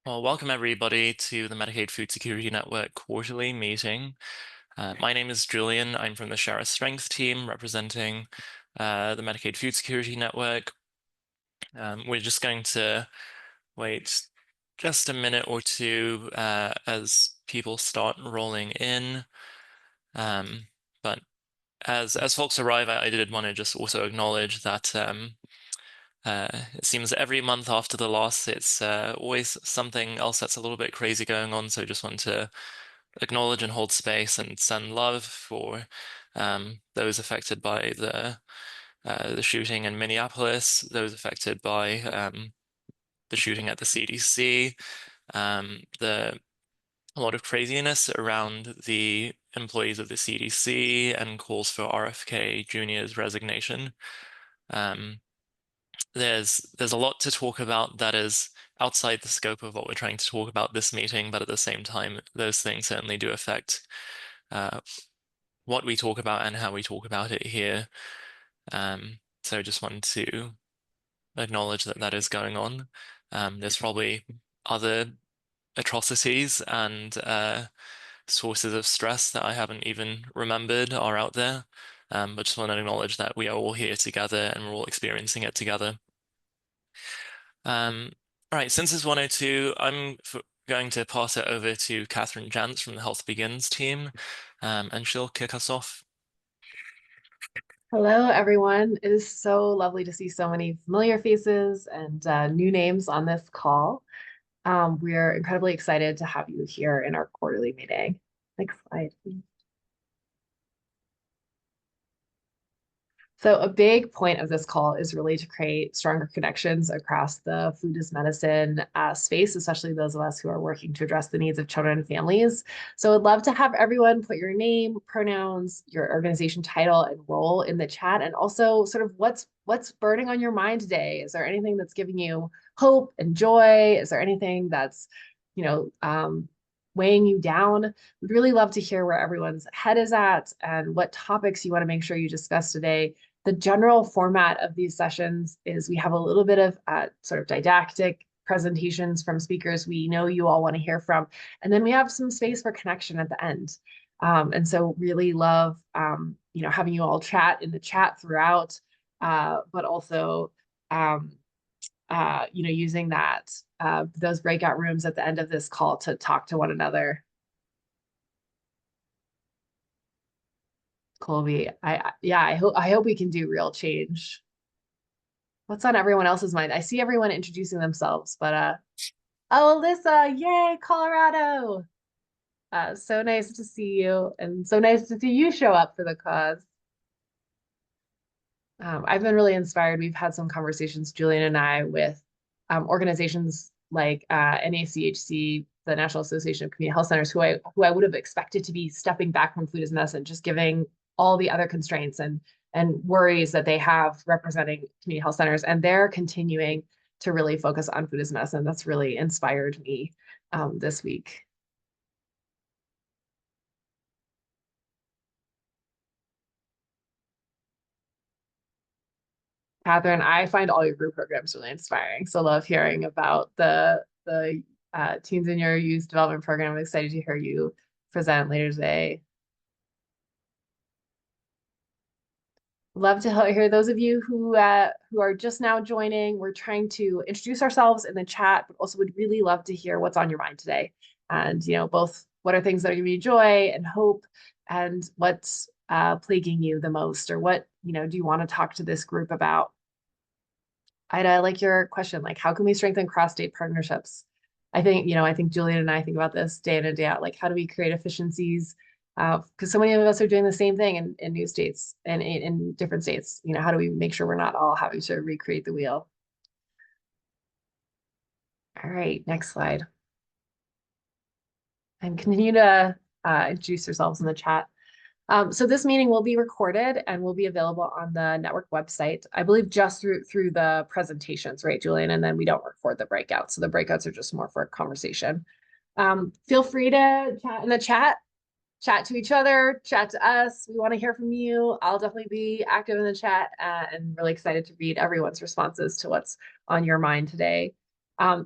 Well, welcome everybody to the Medicaid Food Security Network quarterly meeting. My name is Julian. I'm from the Share a Strength team representing the Medicaid Food Security Network. We're just going to wait just a minute or two as people start rolling in. But as folks arrive, I did want to just also acknowledge that it seems every month after the loss, it's always something else that's a little bit crazy going on. So just want to acknowledge and hold space and send love for those affected by the shooting in Minneapolis, those affected by the shooting at the CDC, a lot of craziness around the employees of the CDC and calls for RFK Jr.'s resignation. There's a lot to talk about that is outside the scope of what we're trying to talk about this meeting, but at the same time, those things certainly do affect what we talk about and how we talk about it here. So just wanted to acknowledge that that is going on. There's probably other atrocities and sources of stress that I haven't even remembered are out there. But just want to acknowledge that we are all here together and we're all experiencing it together. All right, since it's 1:02, I'm going to pass it over to Catherine Jantz from the Health Begins team, and she'll kick us off. Hello, everyone. It is so lovely to see so many familiar faces and new names on this call. We are incredibly excited to have you here in our quarterly meeting. Next slide, please. So a big point of this call is really to create stronger connections across the food as medicine space, especially those of us who are working to address the needs of children and families. So I'd love to have everyone put your name, pronouns, your organization title, and role in the chat, and also sort of what's burning on your mind today. Is there anything that's giving you hope and joy? Is there anything that's, weighing you down? We'd really love to hear where everyone's head is at and what topics you want to make sure you discuss today. The general format of these sessions is we have a little bit of sort of didactic presentations from speakers we know you all want to hear from, and then we have some space for connection at the end. And so really love having you all chat in the chat throughout, but also using that those breakout rooms at the end of this call to talk to one another. Colby, I hope we can do real change. What's on everyone else's mind? I see everyone introducing themselves, but oh, Alyssa, yay, Colorado. So nice to see you, and so nice to see you show up for the cause. I've been really inspired. We've had some conversations, Julian and I, with organizations like NACHC, the National Association of Community Health Centers, who I would have expected to be stepping back from food as medicine, just giving all the other constraints and worries that they have representing community health centers, and they're continuing to really focus on food as medicine. That's really inspired me this week. Catherine, I find all your group programs really inspiring. So love hearing about the Teens in Your Youth Development Program. I'm excited to hear you present later today. Love to hear those of you who are just now joining. We're trying to introduce ourselves in the chat, but also would really love to hear what's on your mind today. And both what are things that are giving you joy and hope, and what's plaguing you the most, or what do you want to talk to this group about? Ida, I like your question, like how can we strengthen cross-state partnerships? I think Julian and I think about this day in and day out, like how do we create efficiencies? Because so many of us are doing the same thing in new states and in different states. How do we make sure we're not all having to recreate the wheel? All right, next slide. And continue to introduce yourselves in the chat. So this meeting will be recorded and will be available on the network website, I believe just through the presentations, right, Julian? And then we don't record the breakouts. So the breakouts are just more for conversation. Feel free to chat in the chat to each other, chat to us. We want to hear from you. I'll definitely be active in the chat and really excited to read everyone's responses to what's on your mind today.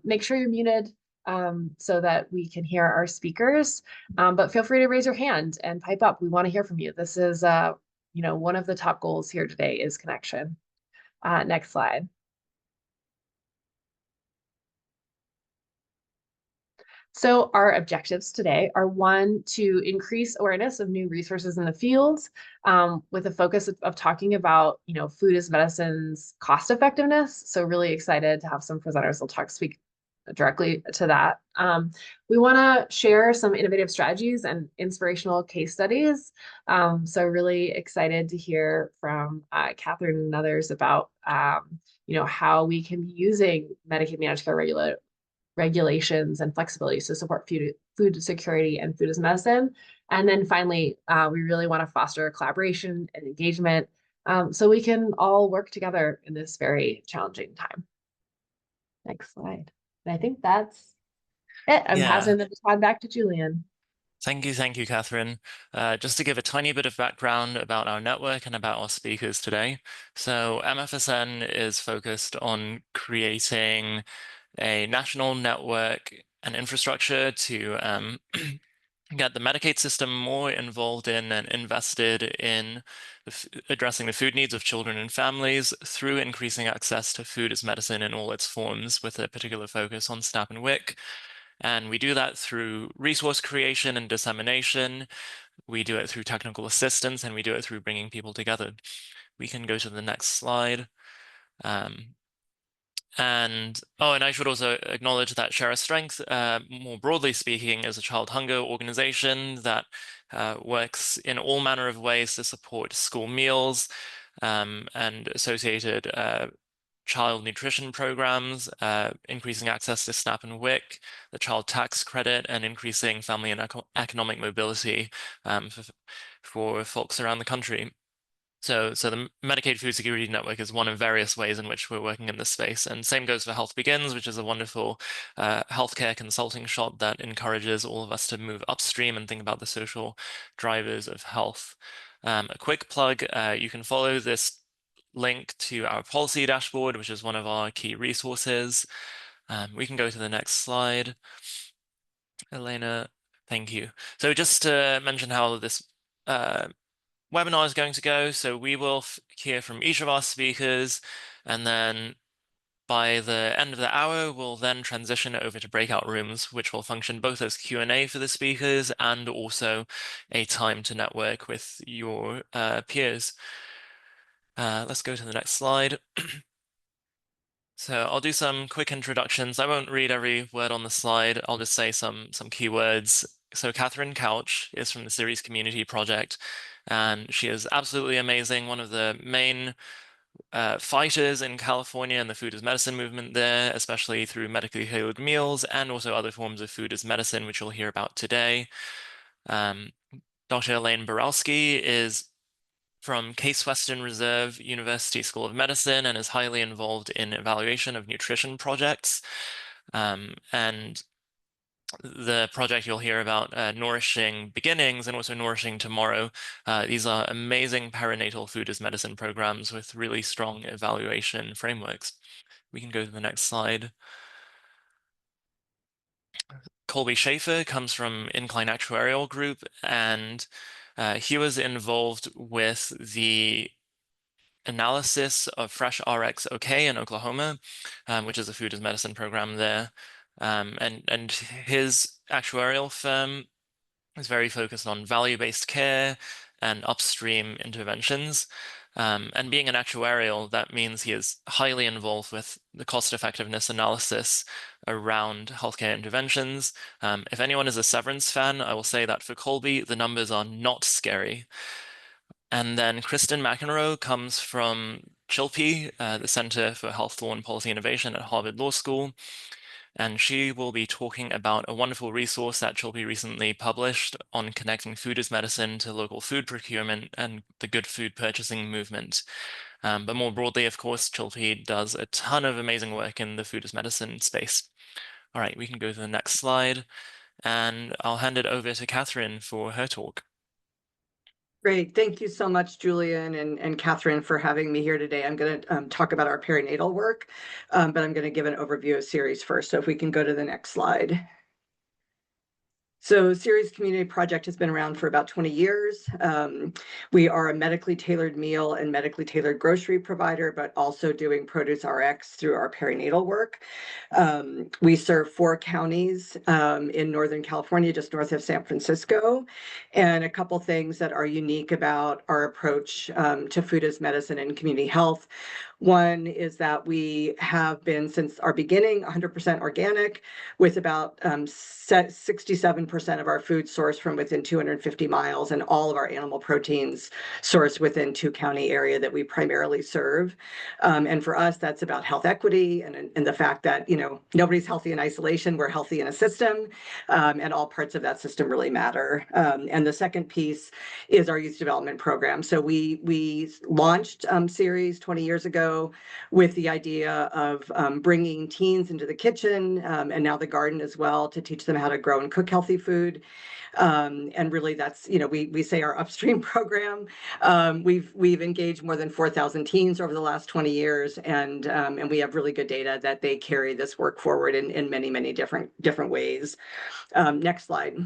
Make sure you're muted. so that we can hear our speakers. But feel free to raise your hand and pipe up. We want to hear from you. This is, one of the top goals here today is connection. Next slide. So our objectives today are one, to increase awareness of new resources in the field, with a focus of talking about, food as medicine's cost effectiveness. So really excited to have some presenters will speak directly to that. We want to share some innovative strategies and inspirational case studies. So really excited to hear from Catherine and others about how we can be using Medicaid managed care regulations and flexibilities to support food security and food as medicine. And then finally, we really want to foster collaboration and engagement, so we can all work together in this very challenging time. Next slide. And I think that's it. I'm Yeah. passing the baton back to Julian. Thank you, Catherine. Just to give a tiny bit of background about our network and about our speakers today. So MFSN is focused on creating a national network and infrastructure to get the Medicaid system more involved in and invested in addressing the food needs of children and families through increasing access to food as medicine in all its forms, with a particular focus on SNAP and WIC. And we do that through resource creation and dissemination. We do it through technical assistance, and we do it through bringing people together. We can go to the next slide. And I should also acknowledge that Share a Strength, more broadly speaking, is a child hunger organization that works in all manner of ways to support school meals and associated child nutrition programs, increasing access to SNAP and WIC, the child tax credit, and increasing family and economic mobility for folks around the country. So the Medicaid Food Security Network is one of various ways in which we're working in this space. And same goes for Health Begins, which is a wonderful healthcare consulting shop that encourages all of us to move upstream and think about the social drivers of health. A quick plug, you can follow this link to our policy dashboard, which is one of our key resources. We can go to the next slide. Elena, thank you. So just to mention how this webinar is going to go. So we will hear from each of our speakers, and then by the end of the hour, we'll then transition over to breakout rooms, which will function both as Q&A for the speakers and also a time to network with your peers. Let's go to the next slide. So I'll do some quick introductions. I won't read every word on the slide. I'll just say some keywords. So Catherine Couch is from the Series Community Project, and she is absolutely amazing. One of the main fighters in California in the food as medicine movement there, especially through medically tailored meals and also other forms of food as medicine, which you'll hear about today. Dr. Elaine Borowski is from Case Western Reserve University School of Medicine and is highly involved in evaluation of nutrition projects. And the project you'll hear about, Nourishing Beginnings and also Nourishing Tomorrow. These are amazing perinatal food as medicine programs with really strong evaluation frameworks. We can go to the next slide. Colby Schaefer comes from Incline Actuarial Group, and he was involved with the analysis of Fresh RX OK in Oklahoma, which is a food as medicine program there. And his actuarial firm is very focused on value-based care and upstream interventions. And being an actuarial, that means he is highly involved with the cost effectiveness analysis around healthcare interventions. If anyone is a Severance fan, I will say that for Colby, the numbers are not scary. And then Kristen McEnroe comes from CHILPI, the Center for Health Law and Policy Innovation at Harvard Law School. And she will be talking about a wonderful resource that CHILPI recently published on connecting food as medicine to local food procurement and the good food purchasing movement. But more broadly, of course, CHILPI does a ton of amazing work in the food as medicine space. All right, we can go to the next slide, and I'll hand it over to Catherine for her talk. Great. Thank you so much, Julian and Catherine, for having me here today. I'm going to talk about our perinatal work, but I'm going to give an overview of Ceres first. So if we can go to the next slide. So Ceres Community Project has been around for about 20 years. We are a medically tailored meal and medically tailored grocery provider, but also doing Produce RX through our perinatal work. We serve 4 counties in Northern California, just north of San Francisco. And a couple things that are unique about our approach to food as medicine and community health. One is that we have been, since our beginning, 100% organic, with about 67% of our food sourced from within 250 miles, and all of our animal proteins sourced within 2-county area that we primarily serve. And for us, that's about health equity and the fact that, nobody's healthy in isolation, we're healthy in a system, and all parts of that system really matter. And the second piece is our youth development program. So we launched Ceres 20 years ago with the idea of bringing teens into the kitchen and now the garden as well, to teach them how to grow and cook healthy food. And really that's, we say our upstream program. We've engaged more than 4,000 teens over the last 20 years, and we have really good data that they carry this work forward in many, many different ways. Next slide.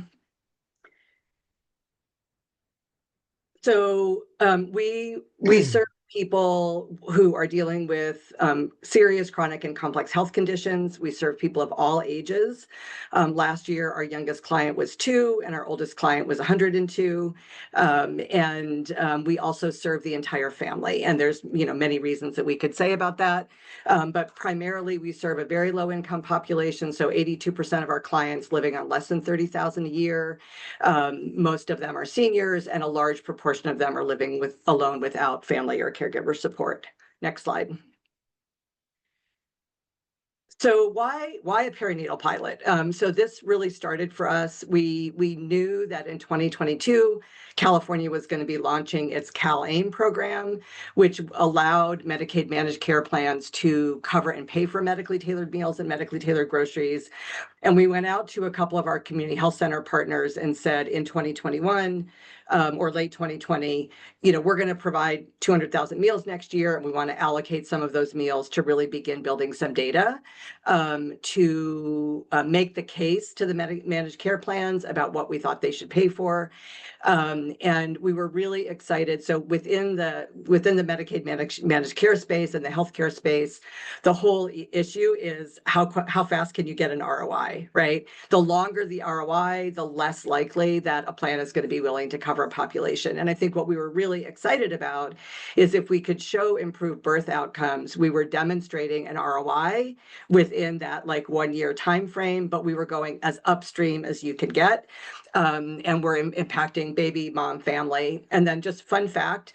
So we serve people who are dealing with serious chronic and complex health conditions. We serve people of all ages. Last year, our youngest client was 2, and our oldest client was 102. And we also serve the entire family. And there's many reasons that we could say about that. But primarily, we serve a very low income population. So 82% of our clients living on less than $30,000 a year. Most of them are seniors, and a large proportion of them are living alone without family or caregiver support. Next slide. So why a perinatal pilot? So this really started for us. We knew that in 2022, California was going to be launching its CalAIM program, which allowed Medicaid managed care plans to cover and pay for medically tailored meals and medically tailored groceries. And we went out to a couple of our community health center partners and said in 2021 or late 2020, we're going to provide 200,000 meals next year, and we want to allocate some of those meals to really begin building some data to make the case to the managed care plans about what we thought they should pay for. And we were really excited. So within the Medicaid managed care space and the healthcare space, the whole issue is how fast can you get an ROI, right? The longer the ROI, the less likely that a plan is going to be willing to cover a population. And I think what we were really excited about is if we could show improved birth outcomes, we were demonstrating an ROI within that 1 year time frame, but we were going as upstream as you could get. And we're impacting baby, mom, family. And then just fun fact,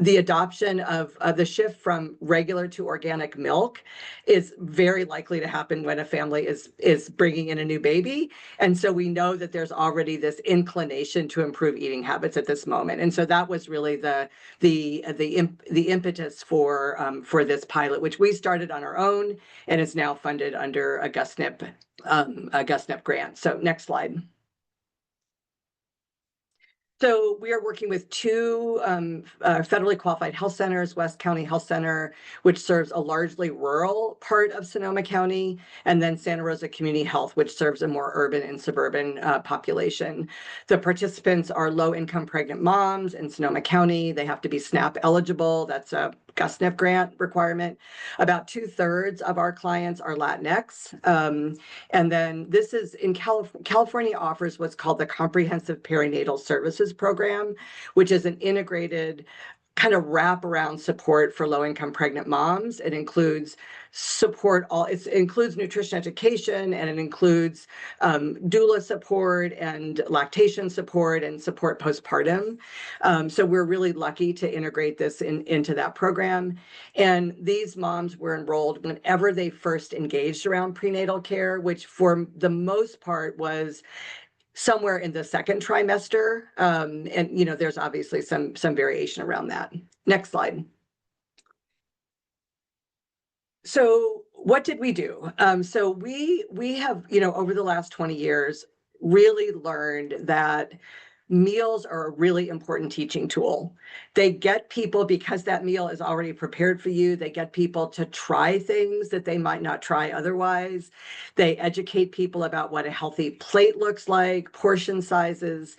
the adoption of the shift from regular to organic milk is very likely to happen when a family is bringing in a new baby. And so we know that there's already this inclination to improve eating habits at this moment. And so that was really the impetus for this pilot, which we started on our own and is now funded under a GusNIP grant. So next slide. So we are working with 2 federally qualified health centers, West County Health Center, which serves a largely rural part of Sonoma County, and then Santa Rosa Community Health, which serves a more urban and suburban population. The participants are low-income pregnant moms in Sonoma County. They have to be SNAP eligible. That's a GusNIP grant requirement. About 2/3 of our clients are Latinx. And then this is in California offers what's called the Comprehensive Perinatal Services Program, which is an integrated kind of wraparound support for low-income pregnant moms. It includes it includes nutrition education, and it includes doula support and lactation support and support postpartum. So we're really lucky to integrate this into that program. And these moms were enrolled whenever they first engaged around prenatal care, which for the most part was somewhere in the second trimester. And there's obviously some variation around that. Next slide. So what did we do? So we have, over the last 20 years, really learned that meals are a really important teaching tool. They get people, because that meal is already prepared for you, they get people to try things that they might not try otherwise. They educate people about what a healthy plate looks like, portion sizes.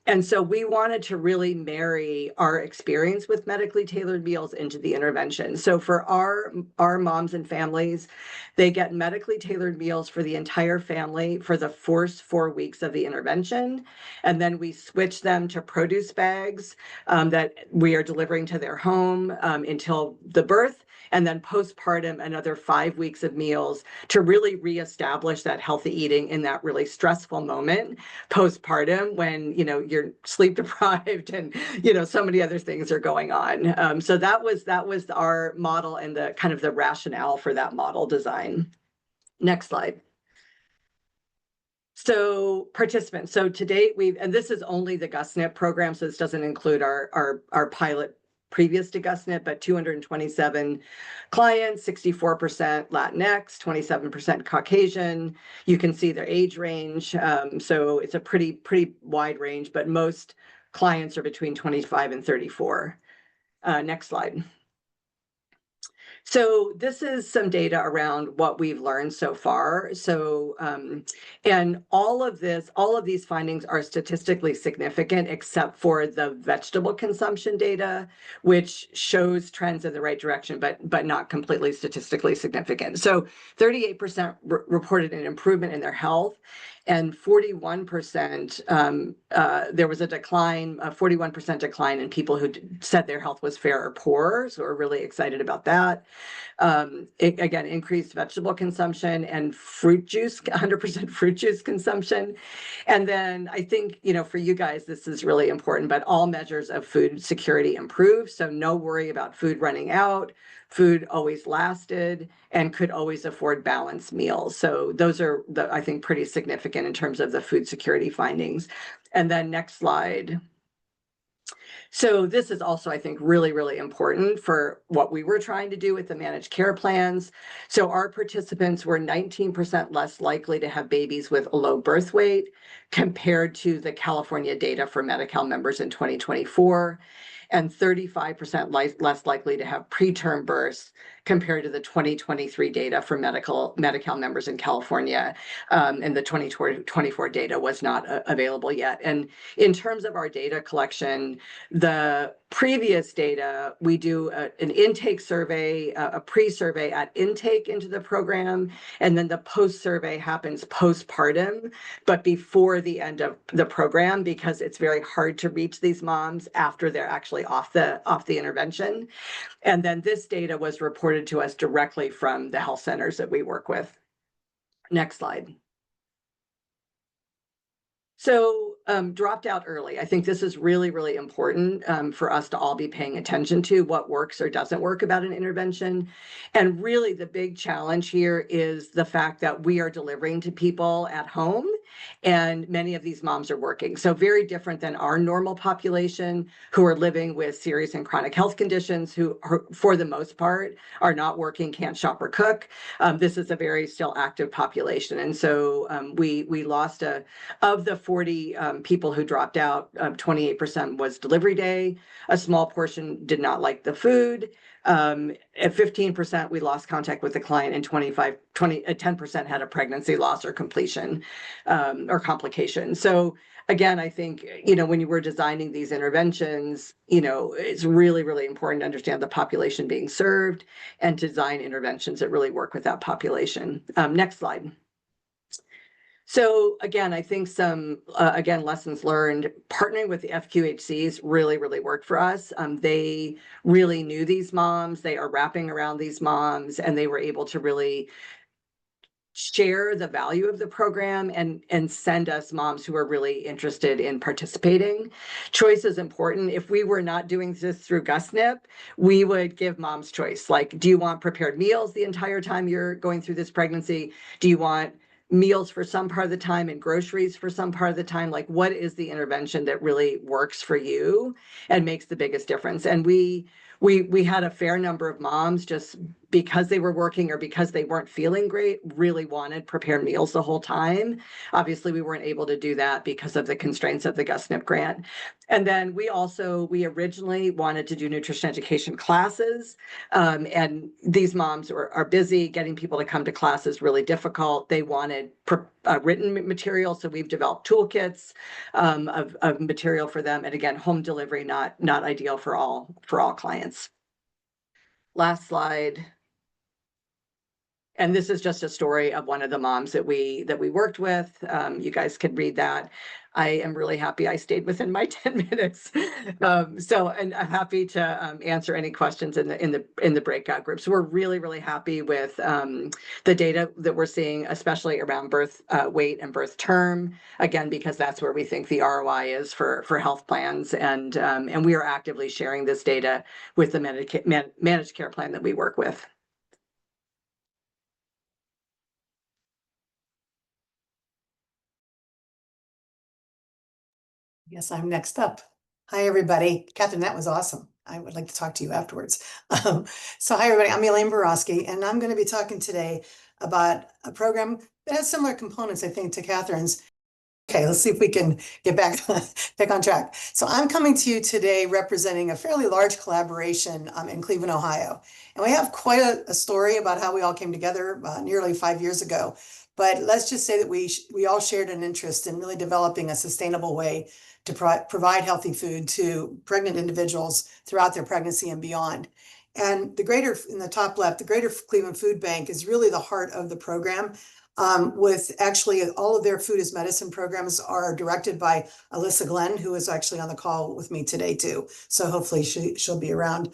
And so we wanted to really marry our experience with medically tailored meals into the intervention. So for our moms and families, they get medically tailored meals for the entire family for the first 4 weeks of the intervention. And then we switch them to produce bags that we are delivering to their home until the birth. And then postpartum, another 5 weeks of meals to really reestablish that healthy eating in that really stressful moment postpartum, when you're sleep deprived and so many other things are going on. So that was our model and the kind of the rationale for that model design. Next slide. So participants. So to date, and this is only the GusNIP program, so this doesn't include our pilot previous to GusNIP, but 227 clients, 64% Latinx, 27% Caucasian. You can see their age range. So it's a pretty wide range, but most clients are between 25 and 34. Next slide. So this is some data around what we've learned so far. So, and all of these findings are statistically significant, except for the vegetable consumption data, which shows trends in the right direction, but not completely statistically significant. So 38% reported an improvement in their health, and 41%, there was a 41% decline in people who said their health was fair or poor. So we're really excited about that. Again, increased vegetable consumption and fruit juice, 100% fruit juice consumption. And then I think, for you guys, this is really important, but all measures of food security improved. So no worry about food running out. Food always lasted and could always afford balanced meals. So those are, I think, pretty significant in terms of the food security findings. And then next slide. So this is also, I think, really important for what we were trying to do with the managed care plans. So our participants were 19% less likely to have babies with a low birth weight compared to the California data for Medi-Cal members in 2024. And 35% less likely to have preterm births compared to the 2023 data for Medi-Cal members in California. And the 2024 data was not available yet. And in terms of our data collection, the previous data, we do an intake survey, a pre-survey at intake into the program, and then the post-survey happens postpartum, but before the end of the program, because it's very hard to reach these moms after they're actually off the intervention. And then this data was reported to us directly from the health centers that we work with. Next slide. So dropped out early. I think this is really important for us to all be paying attention to what works or doesn't work about an intervention. And really the big challenge here is the fact that we are delivering to people at home, and many of these moms are working. So very different than our normal population who are living with serious and chronic health conditions, who are, for the most part, are not working, can't shop or cook. This is a very still active population. And so we lost of the 40 people who dropped out, 28% was delivery day. A small portion did not like the food. At 15%, we lost contact with the client, and 10% had a pregnancy loss or completion or complication. So again, I think, when you were designing these interventions, it's really important to understand the population being served and to design interventions that really work with that population. Next slide. So again, I think some, lessons learned. Partnering with the FQHCs really worked for us. They really knew these moms. They are wrapping around these moms, and they were able to really share the value of the program and send us moms who are really interested in participating. Choice is important. If we were not doing this through GusNIP, we would give moms choice. Like, do you want prepared meals the entire time you're going through this pregnancy? Do you want meals for some part of the time and groceries for some part of the time? Like, what is the intervention that really works for you and makes the biggest difference? And we had a fair number of moms just because they were working or because they weren't feeling great, really wanted prepared meals the whole time. Obviously, we weren't able to do that because of the constraints of the GusNIP grant. And then we originally wanted to do nutrition education classes. And these moms are busy. Getting people to come to class is really difficult. They wanted written material, so we've developed toolkits of material for them. And again, home delivery not ideal for all clients. Last slide. And this is just a story of one of the moms that we worked with. You guys could read that. I am really happy I stayed within my 10 minutes. And I'm happy to answer any questions in the breakout groups. We're really happy with the data that we're seeing, especially around birth weight and birth term. Again, because that's where we think the ROI is for health plans, and we are actively sharing this data with the managed care plan that we work with. Yes, I'm next up. Hi, everybody. Catherine, that was awesome. I would like to talk to you afterwards. So hi, everybody. I'm Elaine Borowski, and I'm going to be talking today about a program that has similar components, I think, to Catherine's. Okay, let's see if we can get back on track. So I'm coming to you today representing a fairly large collaboration in Cleveland, Ohio. And we have quite a story about how we all came together nearly 5 years ago. But let's just say that we all shared an interest in really developing a sustainable way to provide healthy food to pregnant individuals throughout their pregnancy and beyond. And in the top left, the Greater Cleveland Food Bank is really the heart of the program. With actually all of their food as medicine programs are directed by Alyssa Glenn, who is actually on the call with me today too. So hopefully she'll be around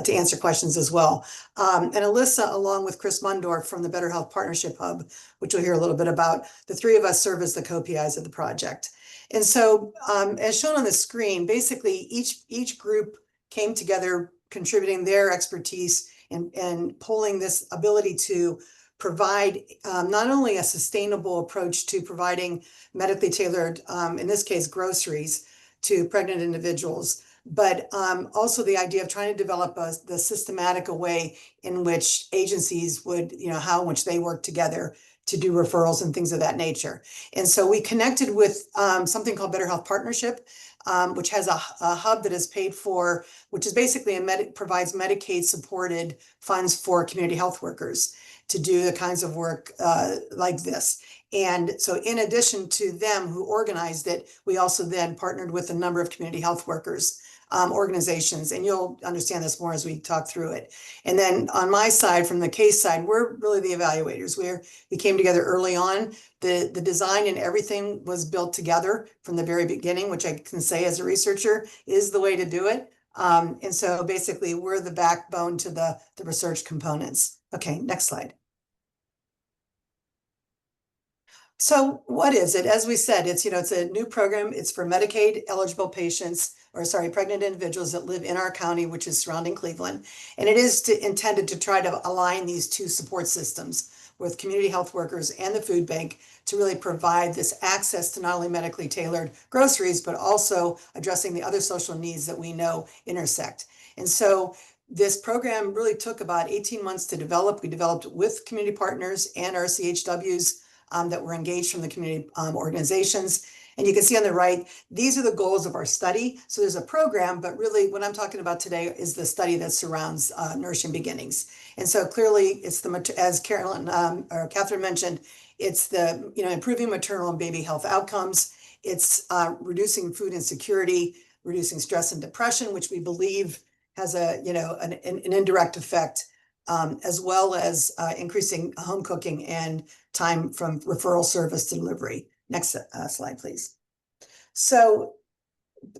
to answer questions as well. And Alyssa, along with Chris Mundorf from the Better Health Partnership Hub, which we'll hear a little bit about, the three of us serve as the co-PIs of the project. And so as shown on the screen, basically each group came together contributing their expertise and pulling this ability to provide not only a sustainable approach to providing medically tailored, in this case, groceries to pregnant individuals, but also the idea of trying to develop the systematic way in which agencies would, how in which they work together to do referrals and things of that nature. And so we connected with something called Better Health Partnership, which has a hub that is paid for, which is basically provides Medicaid supported funds for community health workers to do the kinds of work like this. And so in addition to them who organized it, we also then partnered with a number of community health workers organizations, and you'll understand this more as we talk through it. And then on my side, from the case side, we're really the evaluators. We came together early on. The design and everything was built together from the very beginning, which I can say as a researcher is the way to do it. And so basically we're the backbone to the research components. Okay, next slide. So what is it? As we said, it's a new program. It's for Medicaid eligible patients, pregnant individuals that live in our county, which is surrounding Cleveland. And it is intended to try to align these two support systems with community health workers and the food bank to really provide this access to not only medically tailored groceries, but also addressing the other social needs that we know intersect. And so this program really took about 18 months to develop. We developed with community partners and our CHWs that were engaged from the community organizations. And you can see on the right, these are the goals of our study. So there's a program, but really what I'm talking about today is the study that surrounds Nourishing Beginnings. And so clearly it's as Catherine mentioned, it's the improving maternal and baby health outcomes. It's reducing food insecurity, reducing stress and depression, which we believe has an indirect effect, as well as increasing home cooking and time from referral service to delivery. Next slide, please. So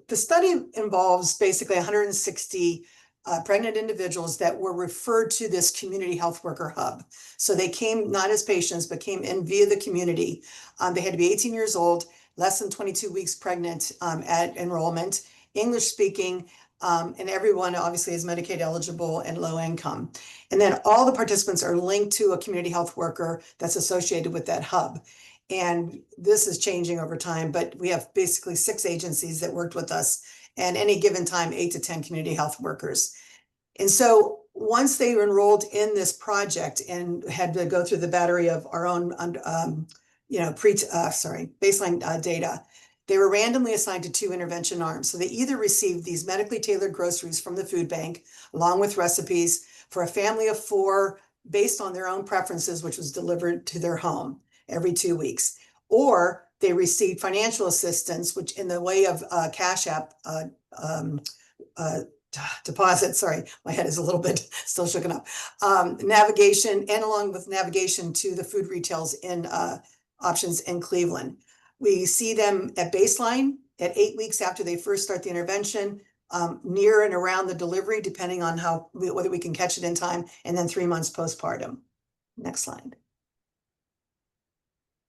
the study involves basically 160 pregnant individuals that were referred to this community health worker hub. So they came not as patients, but came in via the community. They had to be 18 years old, less than 22 weeks pregnant at enrollment, English speaking, and everyone obviously is Medicaid eligible and low income. And then all the participants are linked to a community health worker that's associated with that hub. And this is changing over time, but we have basically 6 agencies that worked with us, and any given time, 8 to 10 community health workers. And so once they were enrolled in this project and had to go through the battery of our own, baseline data, they were randomly assigned to 2 intervention arms. So they either received these medically tailored groceries from the food bank, along with recipes for a family of 4 based on their own preferences, which was delivered to their home every 2 weeks. Or they received financial assistance, which in the way of Cash App deposit, sorry, my head is a little bit still shooken up, navigation, and along with navigation to the food retails in options in Cleveland. We see them at baseline at 8 weeks after they first start the intervention, near and around the delivery, depending on whether we can catch it in time, and then 3 months postpartum. Next slide.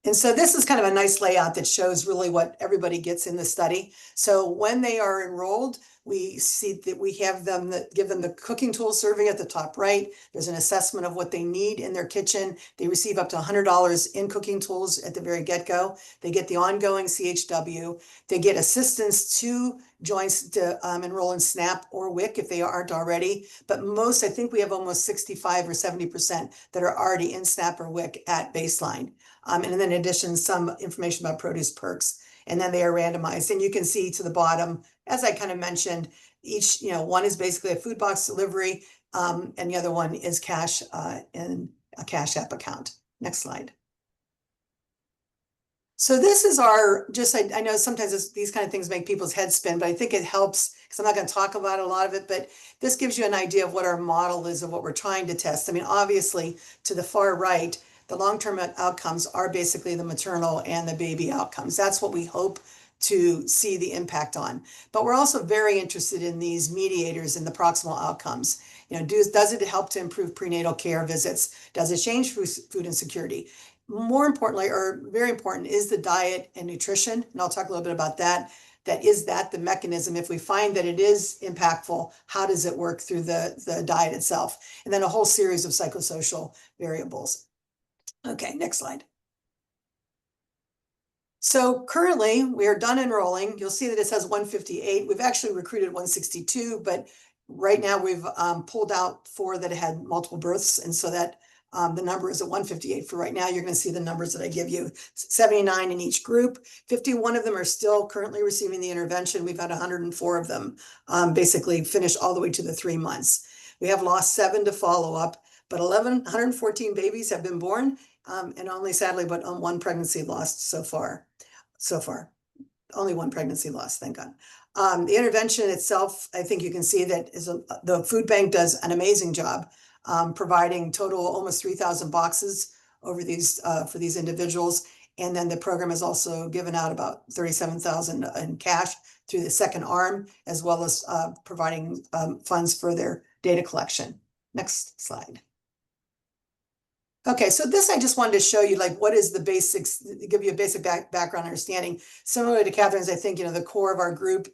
And so this is kind of a nice layout that shows really what everybody gets in the study. So when they are enrolled, we see that we have them give them the cooking tool survey at the top right. There's an assessment of what they need in their kitchen. They receive up to $100 in cooking tools at the very get-go. They get the ongoing CHW. They get assistance to joints to enroll in SNAP or WIC if they aren't already. But most, I think we have almost 65 or 70% that are already in SNAP or WIC at baseline. And then in addition, some information about produce perks, and then they are randomized. And you can see to the bottom, as I kind of mentioned, each, one is basically a food box delivery, and the other one is cash in a Cash App account. Next slide. So this is our, I know sometimes these kind of things make people's heads spin, but I think it helps because I'm not going to talk about a lot of it, but this gives you an idea of what our model is of what we're trying to test. I mean, obviously to the far right, the long-term outcomes are basically the maternal and the baby outcomes. That's what we hope to see the impact on. But we're also very interested in these mediators and the proximal outcomes. Does it help to improve prenatal care visits? Does it change food insecurity? More importantly, or very important, is the diet and nutrition. And I'll talk a little bit about that. Is that the mechanism? If we find that it is impactful, how does it work through the diet itself? And then a whole series of psychosocial variables. Okay, next slide. So currently we are done enrolling. You'll see that it says 158. We've actually recruited 162, but right now we've pulled out 4 that had multiple births. And so that the number is at 158 for right now. You're going to see the numbers that I give you, 79 in each group. 51 of them are still currently receiving the intervention. We've had 104 of them basically finish all the way to the 3 months. We have lost 7 to follow up, but 114 babies have been born. And only sadly, but 1 pregnancy lost so far. Only 1 pregnancy lost, thank God. The intervention itself, I think you can see that the food bank does an amazing job providing total almost 3,000 boxes over these for these individuals. And then the program has also given out about 37,000 in cash through the second arm, as well as providing funds for their data collection. Next slide. Okay, so this I just wanted to show you what is the basics, give you a basic background understanding. Similar to Catherine's, I think, the core of our group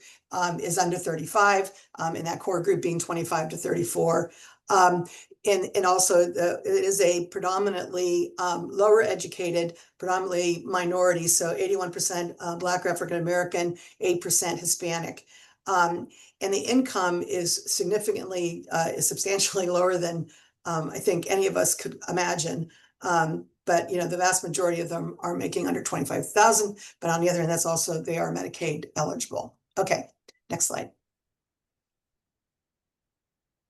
is under 35, and that core group being 25 to 34. And also it is a predominantly lower educated, predominantly minority, so 81% Black or African American, 8% Hispanic. And the income is substantially lower than I think any of us could imagine. But the vast majority of them are making under 25,000. But on the other hand, that's also, they are Medicaid eligible. Okay, next slide.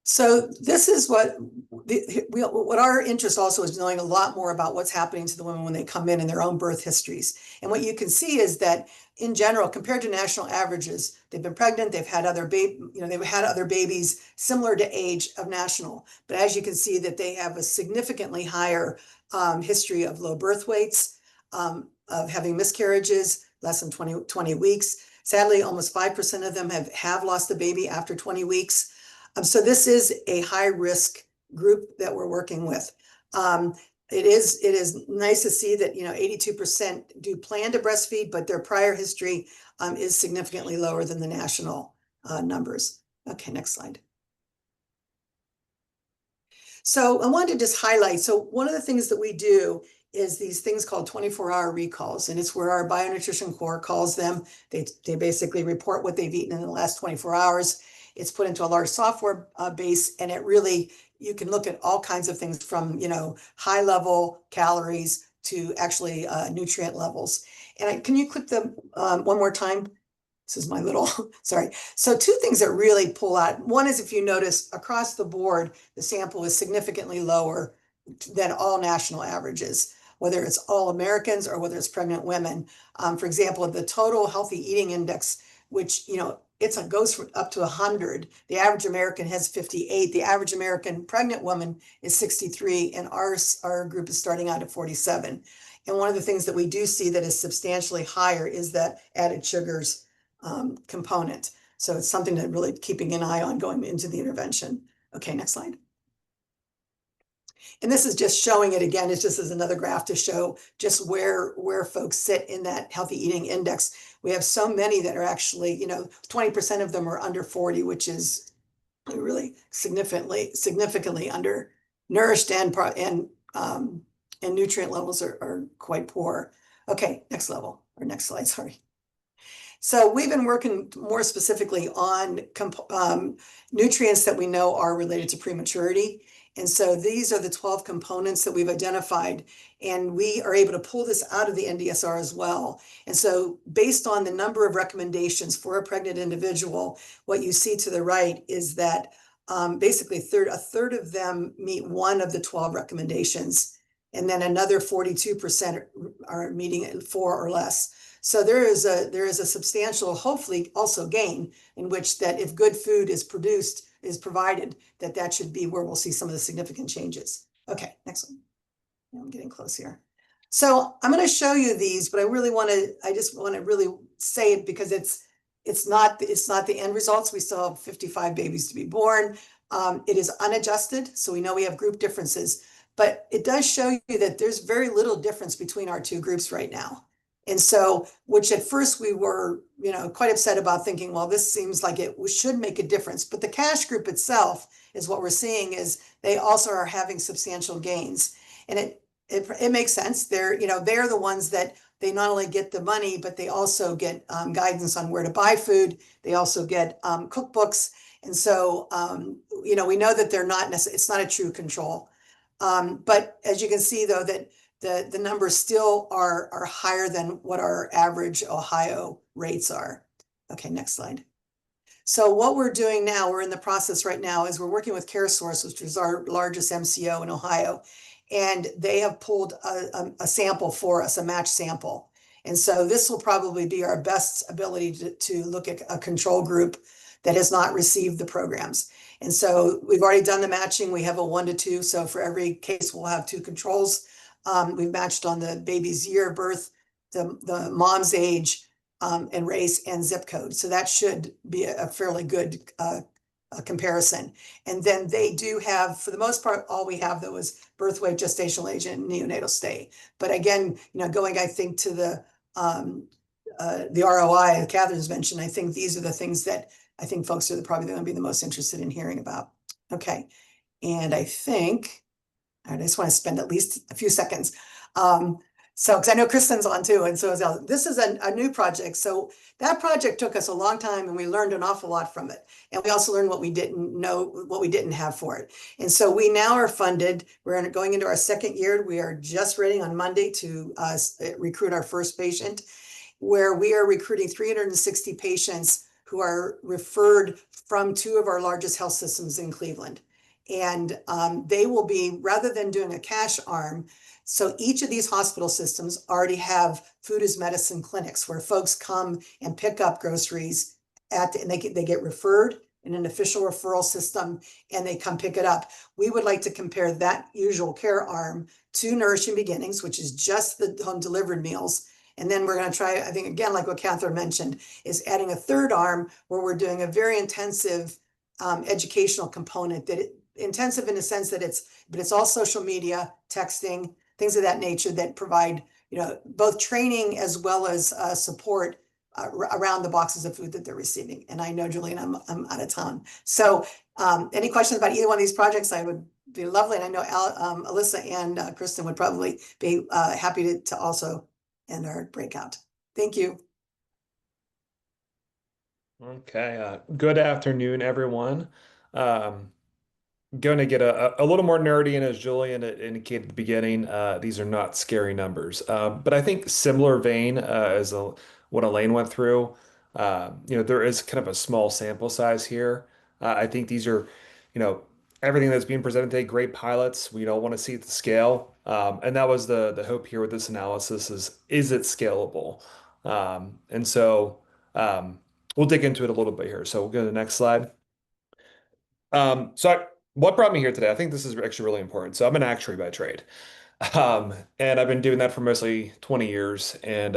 So this is what our interest also is knowing a lot more about what's happening to the women when they come in their own birth histories. And what you can see is that in general, compared to national averages, they've been pregnant, they've had other babies similar to age of national. But as you can see that they have a significantly higher history of low birth weights, of having miscarriages, less than 20 weeks. Sadly, almost 5% of them have lost the baby after 20 weeks. So this is a high risk group that we're working with. It is nice to see that 82% do plan to breastfeed, but their prior history is significantly lower than the national numbers. Okay, next slide. So I wanted to just highlight, so one of the things that we do is these things called 24-hour recalls, and it's where our bionutrition core calls them. They basically report what they've eaten in the last 24 hours. It's put into a large software base, and it really, you can look at all kinds of things from, high level calories to actually nutrient levels. And can you click the one more time? This is my little, sorry. So two things that really pull out. One is, if you notice across the board, the sample is significantly lower than all national averages, whether it's all Americans or whether it's pregnant women. For example, the total healthy eating index, which, goes up to 100. The average American has 58. The average American pregnant woman is 63, and our group is starting out at 47. And one of the things that we do see that is substantially higher is that added sugars component. So it's something to really keeping an eye on going into the intervention. Okay, next slide. And this is just showing it again. It's just as another graph to show just where folks sit in that healthy eating index. We have so many that are actually, 20% of them are under 40, which is really significantly undernourished, and nutrient levels are quite poor. Okay, next slide, sorry. So we've been working more specifically on nutrients that we know are related to prematurity. And so these are the 12 components that we've identified, and we are able to pull this out of the NDSR as well. And so based on the number of recommendations for a pregnant individual, what you see to the right is that basically a third of them meet one of the 12 recommendations, and then another 42% are meeting 4 or less. So there is a substantial, hopefully also gain, in which that if good food is provided, that should be where we'll see some of the significant changes. Okay, next one. I'm getting close here. So I'm going to show you these, but I just want to really say it because it's not the end results. We still have 55 babies to be born. It is unadjusted, so we know we have group differences, but it does show you that there's very little difference between our two groups right now. And so, which at first we were, quite upset about, thinking, well, this seems like it should make a difference. But the cash group itself is what we're seeing is they also are having substantial gains. And it makes sense. They're the ones that they not only get the money, but they also get guidance on where to buy food. They also get cookbooks. And so, we know that it's not a true control. But as you can see, though, that the numbers still are higher than what our average Ohio rates are. Okay, next slide. So what we're doing now, we're in the process right now, is we're working with CareSource, which is our largest MCO in Ohio, and they have pulled a sample for us, a match sample. And so this will probably be our best ability to look at a control group that has not received the programs. And so we've already done the matching. We have a 1 to 2. So for every case, we'll have 2 controls. We've matched on the baby's year of birth, the mom's age, and race and zip code. So that should be a fairly good comparison. And then they do have, for the most part, all we have though is birth weight, gestational age, and neonatal stay. But again, going, I think, to the ROI that Catherine's mentioned, I think these are the things that I think folks are probably going to be the most interested in hearing about. Okay, and I think I just want to spend at least a few seconds. Because I know Kristen's on too, and so this is a new project. So that project took us a long time, and we learned an awful lot from it. And we also learned what we didn't know, what we didn't have for it. And so we now are funded. We're going into our 2nd year. We are just ready on Monday to recruit our first patient, where we are recruiting 360 patients who are referred from 2 of our largest health systems in Cleveland. And they will be, rather than doing a cash arm, so each of these hospital systems already have food as medicine clinics where folks come and pick up groceries and they get referred in an official referral system, and they come pick it up. We would like to compare that usual care arm to Nourishing Beginnings, which is just the home delivered meals. And then we're going to try, I think, again, like what Catherine mentioned, is adding a 3rd arm where we're doing a very intensive educational component that intensive in the sense that it's all social media, texting, things of that nature that provide, both training as well as support around the boxes of food that they're receiving. And I know, Julian, I'm out of time. So any questions about either one of these projects, I would be lovely. And I know Alyssa and Kristen would probably be happy to also end our breakout. Thank you. Okay, good afternoon, everyone. Um, Going to get a little more nerdy, and as Julian had indicated at the beginning, these are not scary numbers. But I think similar vein what Elaine went through, there is kind of a small sample size here. I think these are, you know, everything that's being presented today, great pilots. We don't want to see it to scale. And that was the hope here with this analysis is it scalable? And so we'll dig into it a little bit here. So we'll go to the next slide. What brought me here today? I think this is actually really important. So I'm an actuary by trade. And I've been doing that for mostly 20 years, and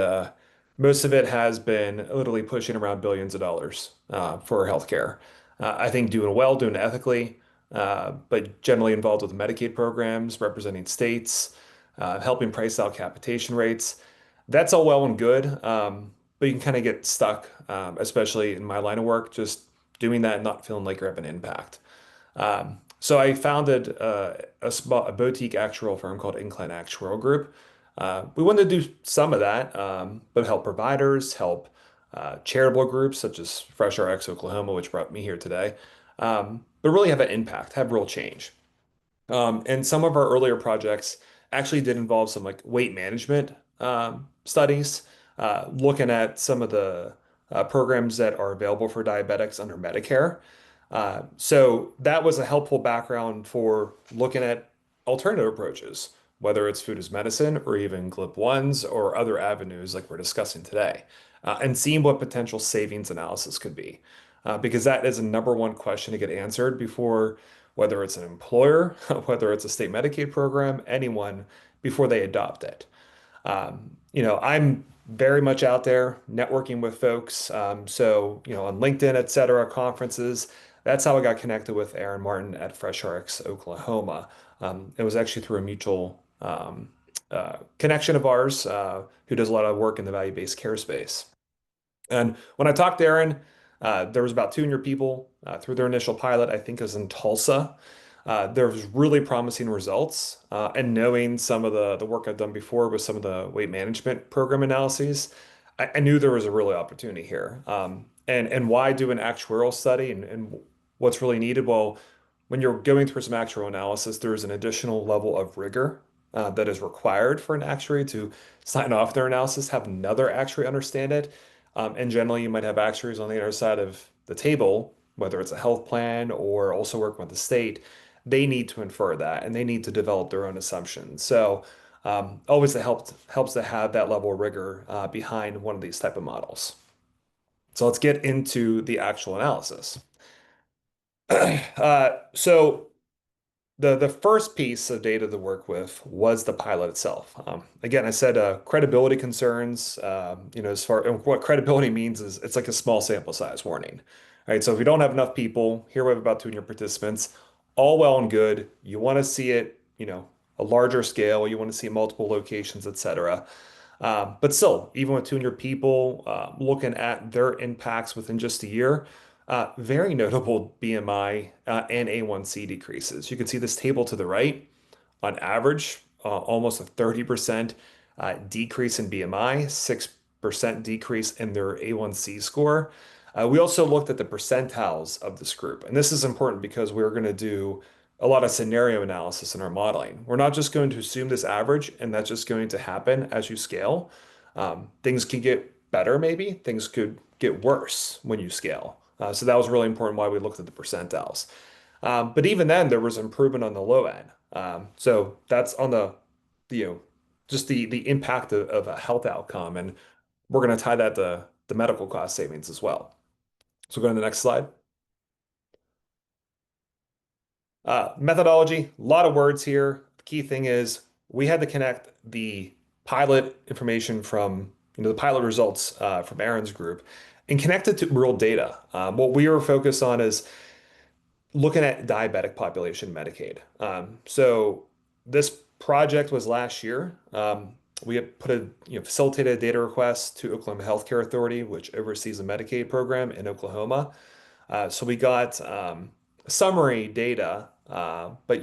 most of it has been literally pushing around billions of dollars for healthcare. I think doing well, doing it ethically, but generally involved with Medicaid programs, representing states, helping price out capitation rates. That's all well and good, but you can kind of get stuck, especially in my line of work, just doing that and not feeling like you're having an impact. So I founded a boutique actuarial firm called Incline Actuarial Group. We wanted to do some of that, but help providers, help charitable groups such as Fresh RX Oklahoma, which brought me here today, but really have an impact, have real change. And some of our earlier projects actually did involve some like weight management studies, looking at some of the programs that are available for diabetics under Medicare. So that was a helpful background for looking at alternative approaches, whether it's food as medicine or even GLP-1s or other avenues like we're discussing today, and seeing what potential savings analysis could be. Because that is a number one question to get answered before whether it's an employer, whether it's a state Medicaid program, anyone, before they adopt it. I'm very much out there networking with folks. On LinkedIn, et cetera, conferences. That's how I got connected with Aaron Martin at FreshRx Oklahoma. It was actually through a mutual connection of ours who does a lot of work in the value-based care space. And when I talked to Aaron, there was about 200 people through their initial pilot, I think it was in Tulsa. There was really promising results. And knowing some of the work I've done before with some of the weight management program analyses, I knew there was a really opportunity here. And why do an actuarial study and what's really needed? Well, when you're going through some actuarial analysis, there's an additional level of rigor that is required for an actuary to sign off their analysis, have another actuary understand it. And generally, you might have actuaries on the other side of the table, whether it's a health plan or also working with the state. They need to infer that and they need to develop their own assumptions. So, always it helps to have that level of rigor behind one of these type of models. So let's get into the actual analysis. So the first piece of data to work with was the pilot itself. Again, I said credibility concerns. As far and what credibility means is it's like a small sample size warning. Right. So if you don't have enough people, here we have about 200 participants, all well and good. You want to see it, a larger scale. You want to see multiple locations, et cetera. But still, even with 200 people, looking at their impacts within just a year, very notable BMI and A1C decreases. You can see this table to the right. On average, almost a 30% decrease in BMI, 6% decrease in their A1C score. We also looked at the percentiles of this group. And this is important because we're going to do a lot of scenario analysis in our modeling. We're not just going to assume this average and that's just going to happen as you scale. Things can get better, maybe. Things could get worse when you scale. So that was really important why we looked at the percentiles. But even then, there was improvement on the low end. So that's on you know, just the impact of a health outcome. And we're going to tie that to the medical cost savings as well. So go to the next slide. Methodology, a lot of words here. The key thing is we had to connect the pilot information from, the pilot results from Aaron's group and connect it to real data. What we were focused on is looking at diabetic population Medicaid. So this project was last year. We had put facilitated a data request to Oklahoma Healthcare Authority, which oversees the Medicaid program in Oklahoma. So we got summary data, but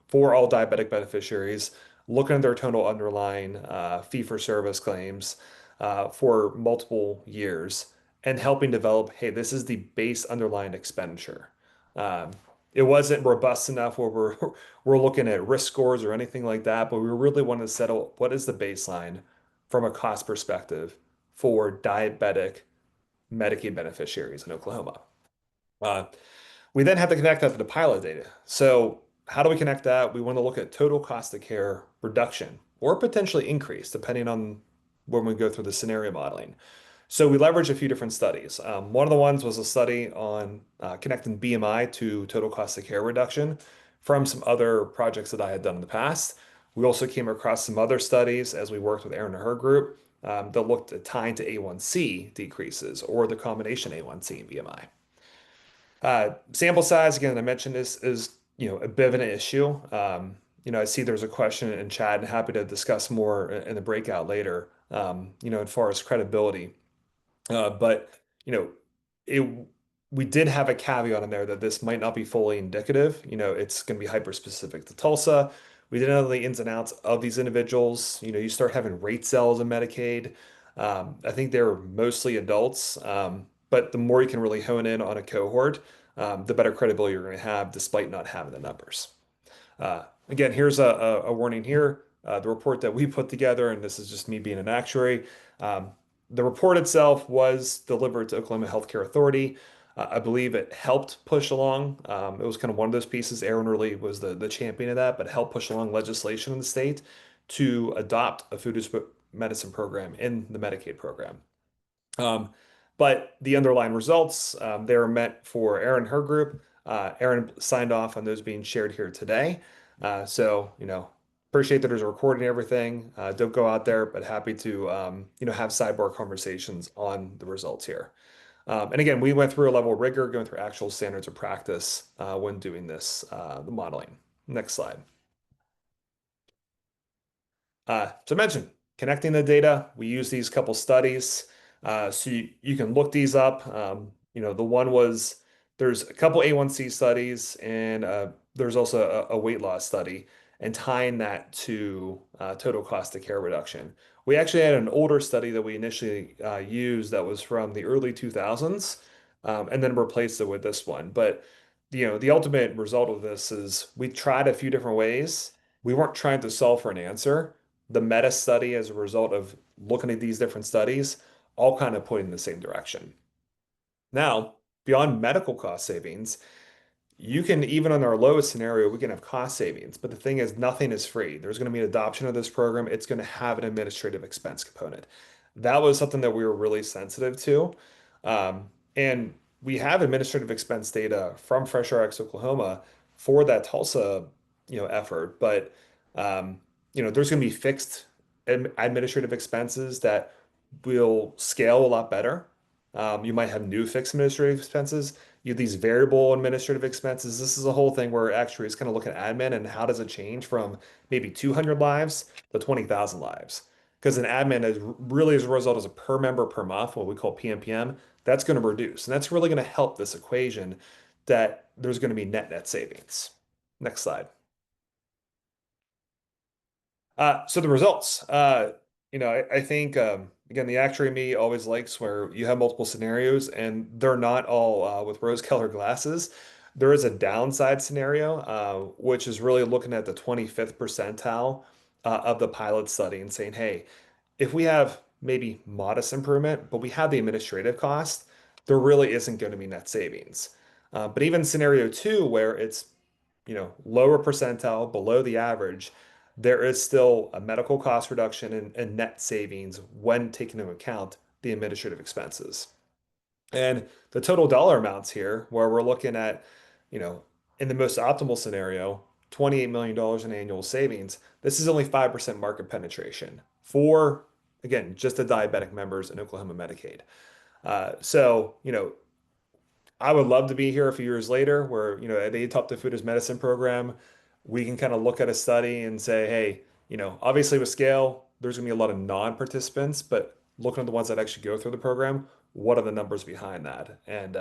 for all diabetic beneficiaries, looking at their total underlying fee-for-service claims for multiple years, and helping develop, hey, this is the base underlying expenditure. Um, it wasn't robust enough where we're looking at risk scores or anything like that, but we really wanted to settle what is the baseline from a cost perspective for diabetic Medicaid beneficiaries in Oklahoma. Uh, we then have to connect that to the pilot data. So how do we connect that? We want to look at total cost of care reduction or potentially increase, depending on when we go through the scenario modeling. So we leverage a few different studies. One of the ones was a study on connecting BMI to total cost of care reduction from some other projects that I had done in the past. We also came across some other studies as we worked with Erin and her group that looked at tying to A1C decreases or the combination A1C and BMI. Sample size, again, I mentioned this is a bit of an issue. I see there's a question in chat and happy to discuss more in the breakout later, as far as credibility. But you know, it we did have a caveat in there that this might not be fully indicative. It's going to be hyper specific to Tulsa. We didn't know the ins and outs of these individuals. You start having rate cells in Medicaid. I think they're mostly adults, but the more you can really hone in on a cohort, the better credibility you're going to have, despite not having the numbers. Again, here's a warning here. The report that we put together, and this is just me being an actuary. The report itself was delivered to Oklahoma Healthcare Authority. I believe it helped push along. It was kind of one of those pieces. Aaron really was the champion of that, but helped push along legislation in the state to adopt a food medicine program in the Medicaid program. But the underlying results, they were meant for Aaron and her group. Aaron signed off on those being shared here today. So, appreciate that there's a recording and everything. Don't go out there, but happy to, have sidebar conversations on the results here. And again, we went through a level of rigor, going through actual standards of practice when doing this, the modeling. Next slide. So I mentioned connecting the data. We use these couple studies. So you can look these up. The one was there's a couple A1C studies and there's also a weight loss study and tying that to total cost of care reduction. We actually had an older study that we initially used that was from the early 2000s and then replaced it with this one. But the ultimate result of this is we tried a few different ways. We weren't trying to solve for an answer. The meta study, as a result of looking at these different studies, all kind of point in the same direction. Now, beyond medical cost savings, you can, even on our lowest scenario, we can have cost savings. But the thing is, nothing is free. There's going to be an adoption of this program. It's going to have an administrative expense component. That was something that we were really sensitive to. And we have administrative expense data from FreshRx Oklahoma for that Tulsa, effort. But, there's going to be fixed administrative expenses that will scale a lot better. You might have new fixed administrative expenses. You have these variable administrative expenses. This is a whole thing where actually it's going to look at admin and how does it change from maybe 200 lives to 20,000 lives. Because an admin is really, as a result, as a per member per month, what we call PMPM, that's going to reduce. And that's really going to help this equation that there's going to be net savings. Next slide. So the results, I think, again, the actuary me always likes where you have multiple scenarios and they're not all with rose-colored glasses. There is a downside scenario, which is really looking at the 25th percentile of the pilot study and saying, hey, if we have maybe modest improvement, but we have the administrative cost, there really isn't going to be net savings. But even scenario two, where it's lower percentile, below the average, there is still a medical cost reduction and net savings when taking into account the administrative expenses. And the total dollar amounts here, where we're looking at, in the most optimal scenario, $28 million in annual savings, this is only 5% market penetration for, again, just the diabetic members in Oklahoma Medicaid. So, I would love to be here a few years later where, they adopt the food as medicine program. We can kind of look at a study and say, hey, obviously with scale, there's going to be a lot of non-participants, but looking at the ones that actually go through the program, what are the numbers behind that? And,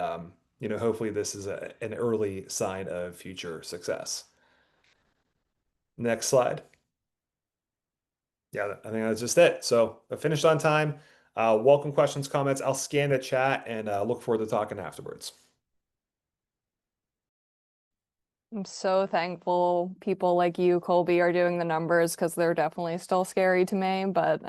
hopefully this is an early sign of future success. Next slide. Yeah, I think that's just it. So I finished on time. Welcome questions, comments. I'll scan the chat and look forward to talking afterwards. I'm so thankful people like you, Colby, are doing the numbers because they're definitely still scary to me, but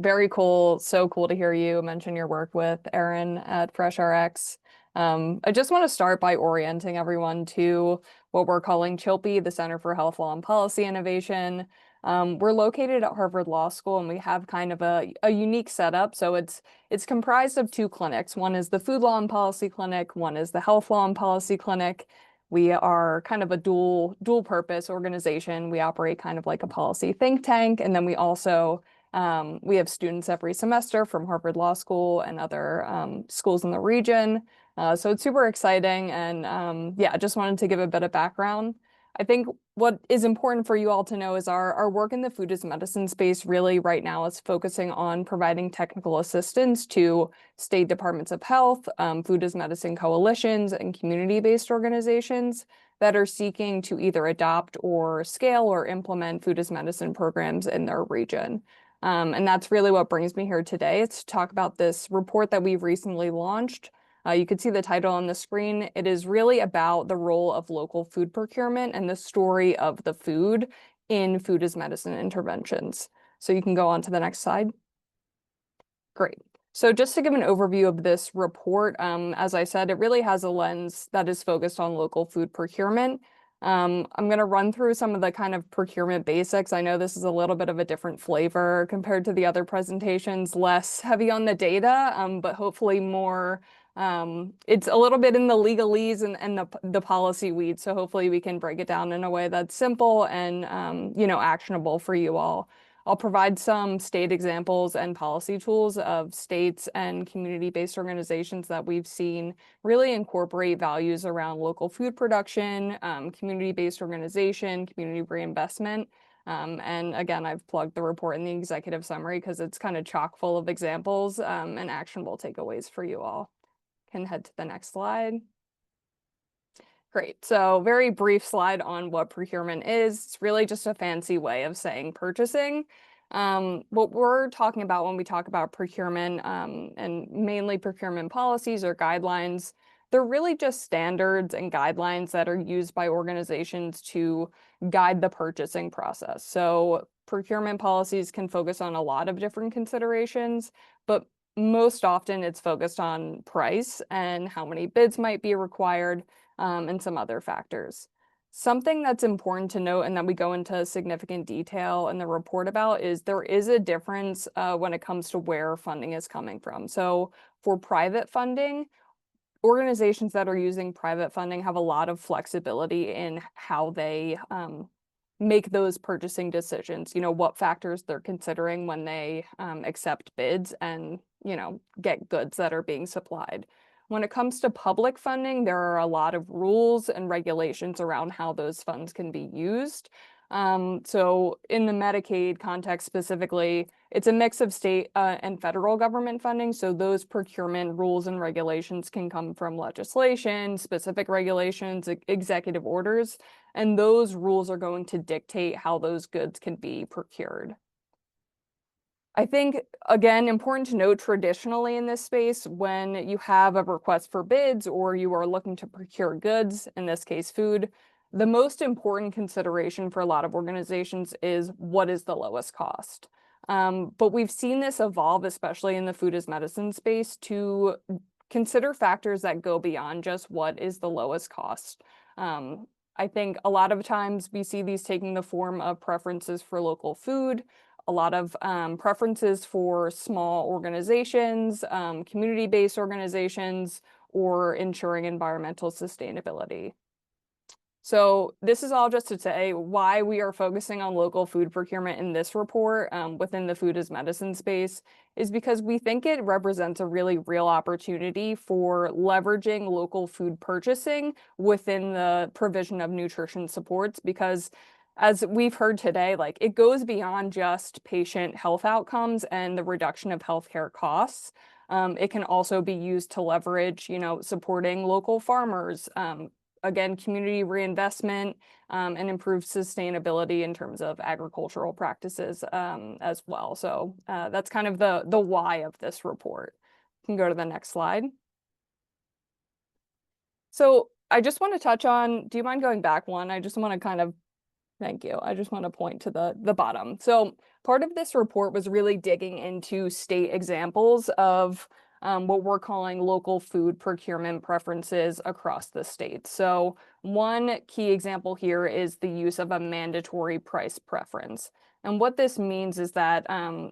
very cool. So cool to hear you mention your work with Erin at FreshRx. I just want to start by orienting everyone to what we're calling CHILPI, the Center for Health Law and Policy Innovation. We're located at Harvard Law School and we have kind of a unique setup. So it's comprised of two clinics. One is the Food Law and Policy Clinic, one is the Health Law and Policy Clinic. We are kind of a dual purpose organization. We operate kind of like a policy think tank. And then we also, we have students every semester from Harvard Law School and other schools in the region. So it's super exciting. And yeah, I just wanted to give a bit of background. I think what is important for you all to know is our work in the food as medicine space really right now is focusing on providing technical assistance to state departments of health, food as medicine coalitions, and community-based organizations that are seeking to either adopt or scale or implement food as medicine programs in their region. And that's really what brings me here today, is to talk about this report that we've recently launched. You can see the title on the screen. It is really about the role of local food procurement and the story of the food in food as medicine interventions. So you can go on to the next slide. Great. So just to give an overview of this report, as I said, it really has a lens that is focused on local food procurement. I'm going to run through some of the kind of procurement basics. I know this is a little bit of a different flavor compared to the other presentations, less heavy on the data, but hopefully more, it's a little bit in the legalese and the policy weeds. So hopefully we can break it down in a way that's simple and, actionable for you all. I'll provide some state examples and policy tools of states and community-based organizations that we've seen really incorporate values around local food production, community-based organization, community reinvestment. And again, I've plugged the report in the executive summary because it's kind of chock full of examples and actionable takeaways for you all. Can head to the next slide. Great. So very brief slide on what procurement is. It's really just a fancy way of saying purchasing. What we're talking about when we talk about procurement and mainly procurement policies or guidelines, they're really just standards and guidelines that are used by organizations to guide the purchasing process. So procurement policies can focus on a lot of different considerations, but most often it's focused on price and how many bids might be required, and some other factors. Something that's important to note and that we go into significant detail in the report about is there is a difference when it comes to where funding is coming from. So for private funding, organizations that are using private funding have a lot of flexibility in how they make those purchasing decisions, what factors they're considering when they accept bids and, get goods that are being supplied. When it comes to public funding, there are a lot of rules and regulations around how those funds can be used. So in the Medicaid context specifically, it's a mix of state and federal government funding. So those procurement rules and regulations can come from legislation, specific regulations, executive orders, and those rules are going to dictate how those goods can be procured. I think, again, important to note traditionally in this space, when you have a request for bids or you are looking to procure goods, in this case food, the most important consideration for a lot of organizations is what is the lowest cost. But we've seen this evolve, especially in the food as medicine space, to consider factors that go beyond just what is the lowest cost. I think a lot of times we see these taking the form of preferences for local food, a lot of preferences for small organizations, community-based organizations, or ensuring environmental sustainability. So this is all just to say why we are focusing on local food procurement in this report within the food as medicine space is because we think it represents a really real opportunity for leveraging local food purchasing within the provision of nutrition supports, because as we've heard today, like it goes beyond just patient health outcomes and the reduction of healthcare costs. It can also be used to leverage, supporting local farmers, again, community reinvestment and improved sustainability in terms of agricultural practices as well. So that's kind of the why of this report. You can go to the next slide. So I just want to touch on, do you mind going back one? I just want to kind of, thank you. I just want to point to the bottom. So part of this report was really digging into state examples of what we're calling local food procurement preferences across the state. So one key example here is the use of a mandatory price preference. And what this means is that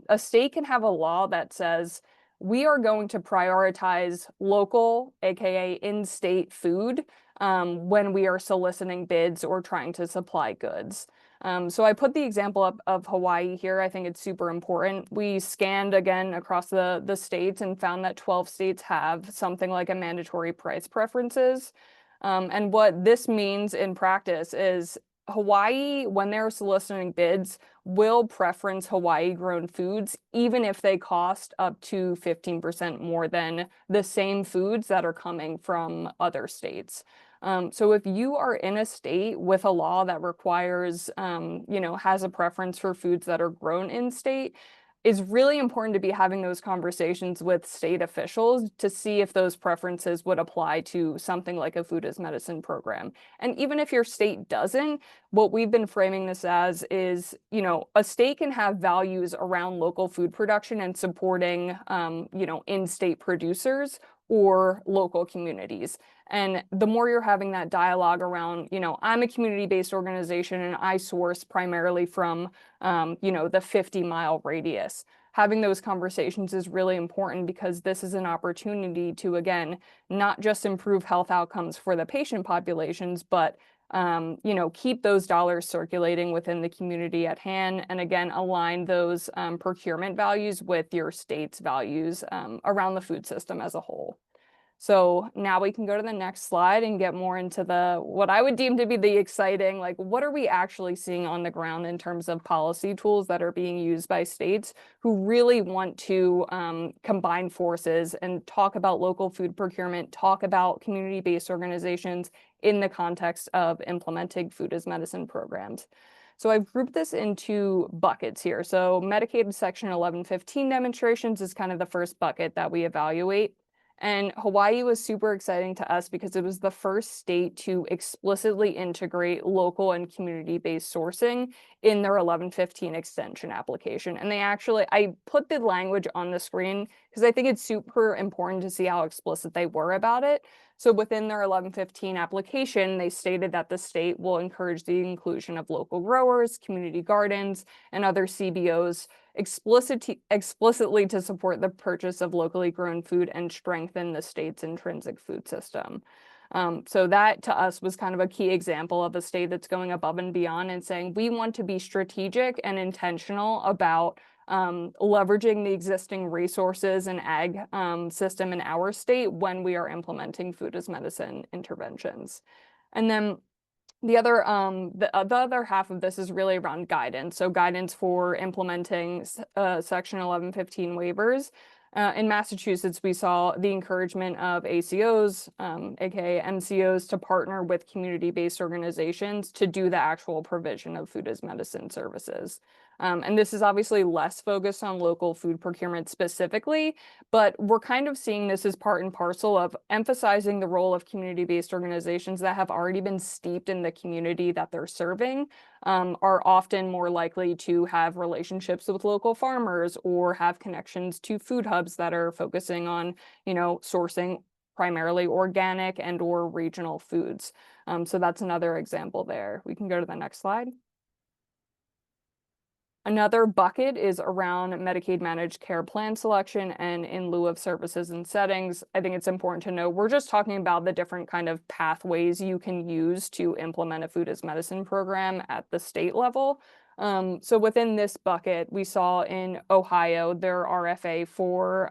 a state can have a law that says, we are going to prioritize local, aka in-state food, when we are soliciting bids or trying to supply goods. So I put the example up of Hawaii here. I think it's super important. We scanned again across the states and found that 12 states have something like a mandatory price preferences. And what this means in practice is Hawaii, when they're soliciting bids, will preference Hawaii-grown foods, even if they cost up to 15% more than the same foods that are coming from other states. So if you are in a state with a law that requires, has a preference for foods that are grown in state, it's really important to be having those conversations with state officials to see if those preferences would apply to something like a food as medicine program. And even if your state doesn't, what we've been framing this as is, a state can have values around local food production and supporting, in-state producers or local communities. And the more you're having that dialogue around, I'm a community-based organization and I source primarily from, the 50-mile radius. Having those conversations is really important because this is an opportunity to, again, not just improve health outcomes for the patient populations, but keep those dollars circulating within the community at hand, and again, align those procurement values with your state's values around the food system as a whole. So now we can go to the next slide and get more into what I would deem to be the exciting, like, what are we actually seeing on the ground in terms of policy tools that are being used by states who really want to combine forces and talk about local food procurement, talk about community-based organizations in the context of implementing food as medicine programs. So I've grouped this into buckets here. So Medicaid Section 1115 demonstrations is kind of the first bucket that we evaluate. And Hawaii was super exciting to us because it was the first state to explicitly integrate local and community-based sourcing in their 1115 extension application. And I put the language on the screen because I think it's super important to see how explicit they were about it. So within their 1115 application, they stated that the state will encourage the inclusion of local growers, community gardens, and other CBOs explicitly to support the purchase of locally grown food and strengthen the state's intrinsic food system. So that to us was kind of a key example of a state that's going above and beyond and saying we want to be strategic and intentional about leveraging the existing resources and ag system in our state when we are implementing food as medicine interventions. And then the other half of this is really around guidance. So guidance for implementing Section 1115 waivers. In Massachusetts, we saw the encouragement of ACOs, aka MCOs, to partner with community-based organizations to do the actual provision of food as medicine services. And this is obviously less focused on local food procurement specifically, but we're kind of seeing this as part and parcel of emphasizing the role of community-based organizations that have already been steeped in the community that they're serving, are often more likely to have relationships with local farmers or have connections to food hubs that are focusing on, sourcing primarily organic and or regional foods. So that's another example there. We can go to the next slide. Another bucket is around Medicaid managed care plan selection and in lieu of services and settings. I think it's important to know we're just talking about the different kind of pathways you can use to implement a food as medicine program at the state level. So within this bucket, we saw in Ohio, their RFA for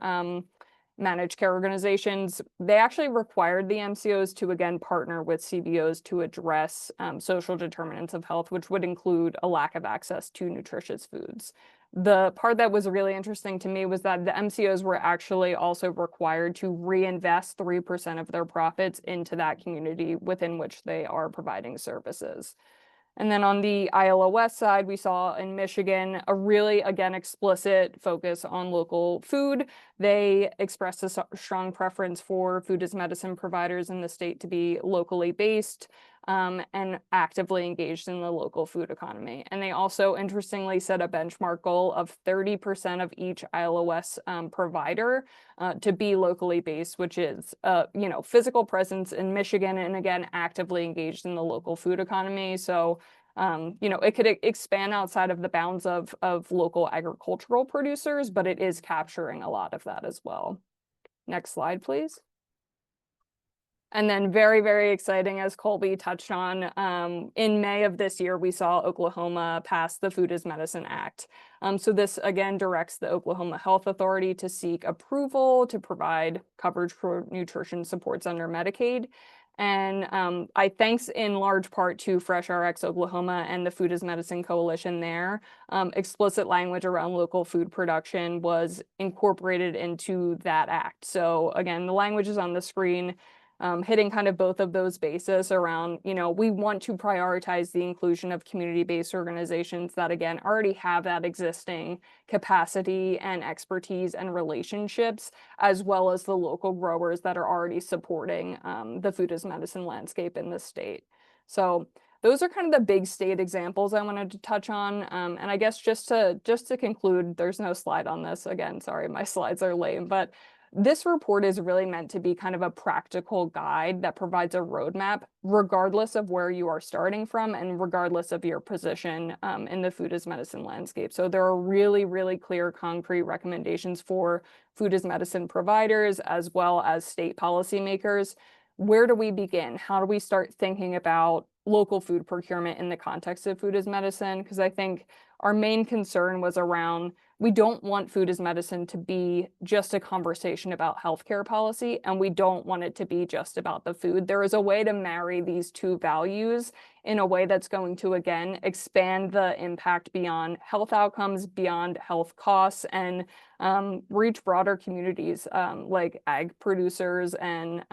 managed care organizations, they actually required the MCOs to, again, partner with CBOs to address social determinants of health, which would include a lack of access to nutritious foods. The part that was really interesting to me was that the MCOs were actually also required to reinvest 3% of their profits into that community within which they are providing services. And then on the ILOS side, we saw in Michigan a really, again, explicit focus on local food. They expressed a strong preference for food as medicine providers in the state to be locally based and actively engaged in the local food economy. And they also, interestingly, set a benchmark goal of 30% of each ILOS provider to be locally based, which is, physical presence in Michigan, and again, actively engaged in the local food economy. So, it could expand outside of the bounds of local agricultural producers, but it is capturing a lot of that as well. Next slide, please. And then very, very exciting, as Colby touched on, in May of this year, we saw Oklahoma pass the Food as Medicine Act. So this, again, directs the Oklahoma Health Authority to seek approval to provide coverage for nutrition supports under Medicaid. And I thanks in large part to Fresh RX Oklahoma and the Food as Medicine Coalition there. Explicit language around local food production was incorporated into that act. So again, the language is on the screen. Hitting kind of both of those bases around, we want to prioritize the inclusion of community-based organizations that, again, already have that existing capacity and expertise and relationships, as well as the local growers that are already supporting the food as medicine landscape in the state. So those are kind of the big state examples I wanted to touch on. And I guess just to conclude, there's no slide on this. Again, sorry, my slides are lame, but this report is really meant to be kind of a practical guide that provides a roadmap, regardless of where you are starting from and regardless of your position in the food as medicine landscape. So there are really, really clear, concrete recommendations for food as medicine providers as well as state policymakers. Where do we begin? How do we start thinking about local food procurement in the context of food as medicine? Because I think our main concern was around, we don't want food as medicine to be just a conversation about healthcare policy, and we don't want it to be just about the food. There is a way to marry these two values in a way that's going to, again, expand the impact beyond health outcomes, beyond health costs, and reach broader communities like ag producers and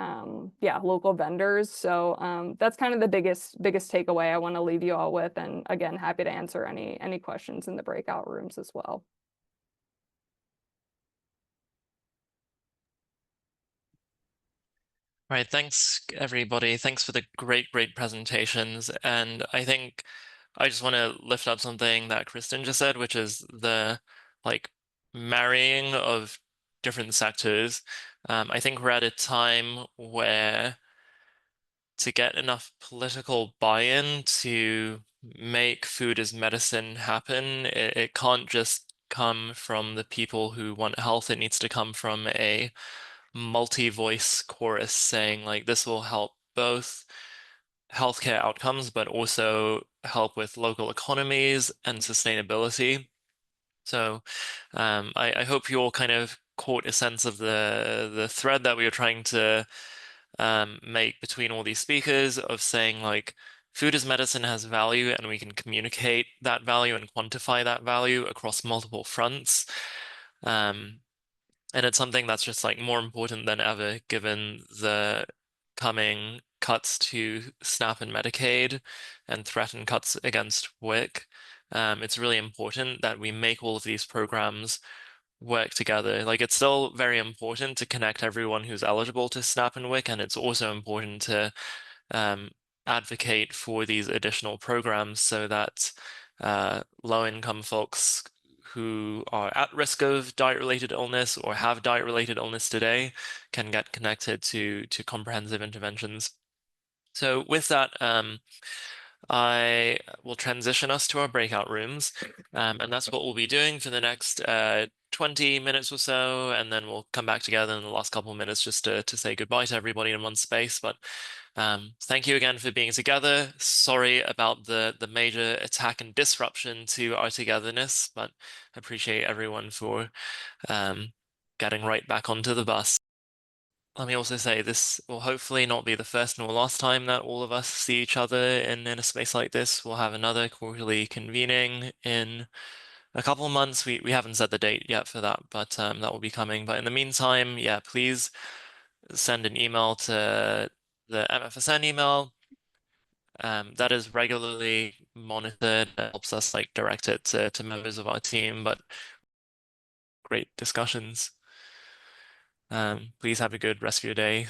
local vendors. So that's kind of the biggest takeaway I want to leave you all with. And again, happy to answer any questions in the breakout rooms as well. All right, thanks everybody. Thanks for the great presentations. And I think I just want to lift up something that Kristen just said, which is the marrying of different sectors. I think we're at a time where to get enough political buy-in to make food as medicine happen, it can't just come from the people who want health. It needs to come from a multi-voice chorus saying this will help both healthcare outcomes, but also help with local economies and sustainability. So I hope you all kind of caught a sense of the thread that we were trying to make between all these speakers of saying food as medicine has value, and we can communicate that value and quantify that value across multiple fronts. And it's something that's just more important than ever, given the coming cuts to SNAP and Medicaid and threatened cuts against WIC. It's really important that we make all of these programs work together. It's still very important to connect everyone who's eligible to SNAP and WIC, and it's also important to advocate for these additional programs so that low-income folks who are at risk of diet-related illness or have diet-related illness today can get connected to comprehensive interventions. So with that, I will transition us to our breakout rooms, and that's what we'll be doing for the next 20 minutes or so, and then we'll come back together in the last couple of minutes just to say goodbye to everybody in one space. But thank you again for being together. Sorry about the major attack and disruption to our togetherness, but I appreciate everyone for getting right back onto the bus. Let me also say this will hopefully not be the first nor last time that all of us see each other in a space like this. We'll have another quarterly convening in a couple of months. We haven't set the date yet for that, but that will be coming. But in the meantime, yeah, please send an email to the MFSN email. That is regularly monitored. It helps us like direct it to members of our team, but great discussions. Please have a good rest of your day.